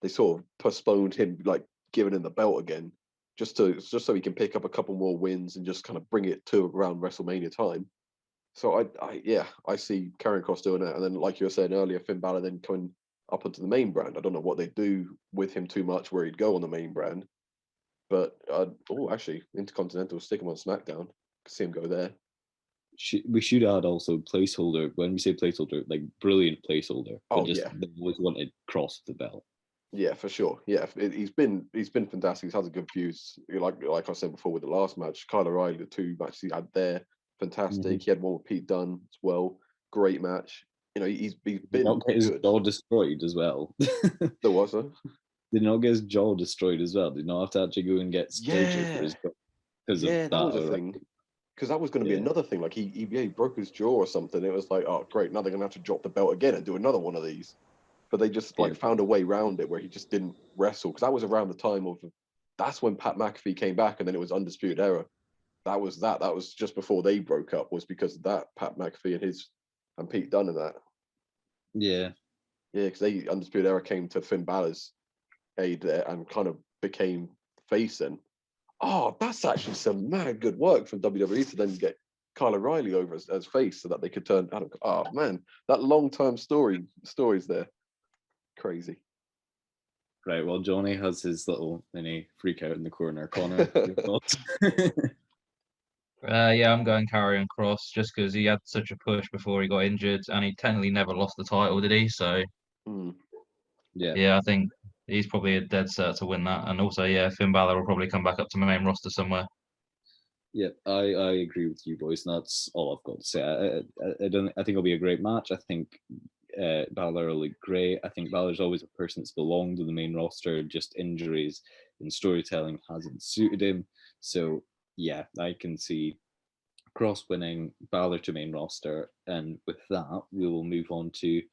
Speaker 1: they sort of postponed him, like giving him the belt again, just so he can pick up a couple more wins and just kind of bring it to around WrestleMania time. So I see Karrion Kross doing that, and then like you were saying earlier, Finn Balor then coming up onto the main brand. I don't know what they do with him too much, where he'd go on the main brand, but actually Intercontinental, stick him on SmackDown. See him go there.
Speaker 3: We should add also placeholder. When we say placeholder, like brilliant placeholder. They always wanted Kross the belt.
Speaker 1: Yeah, for sure. Yeah, he's been fantastic. He's had a good feuds. Like I said before with the last match, Kyle O'Reilly, the two matches he had there, fantastic. Mm-hmm. He had one with Pete Dunn as well. Great match. He's been
Speaker 3: Did not get his jaw destroyed as well.
Speaker 1: There was a.
Speaker 3: Did not get his jaw destroyed as well. Did not have to actually go and get surgery for his jaw.
Speaker 1: That was a thing. Because that was going to be another thing. Like he broke his jaw or something. It was like, oh great, now they're going to have to drop the belt again and do another one of these. But they just found a way around it where he just didn't wrestle. Because that was around the time of, that's when Pat McAfee came back, and then it was Undisputed Era. That was just before they broke up, was because of that, Pat McAfee and Pete Dunn and that.
Speaker 3: Yeah.
Speaker 1: Yeah, because they Undisputed Era came to Finn Balor's aid there and kind of became face then. Oh, that's actually some mad good work from WWE to then get Kyle O'Reilly over as face so that they could turn Adam. Oh man, that long-term stories there. Crazy.
Speaker 3: Right, well, Johnny has his little mini freak out in the corner. Connor, your thoughts?
Speaker 2: Yeah, I'm going Karrion Kross just because he had such a push before he got injured, and he technically never lost the title, did he? So, yeah, I think he's probably a dead cert to win that. And also, yeah, Finn Balor will probably come back up to the main roster somewhere.
Speaker 3: Yeah, I agree with you boys, and that's all I've got to say. I think it'll be a great match. I think Balor will look great. I think Balor's always a person that's belonged to the main roster. Just injuries and storytelling hasn't suited him. So yeah, I can see Kross winning, Balor to main roster, and with that we will move on to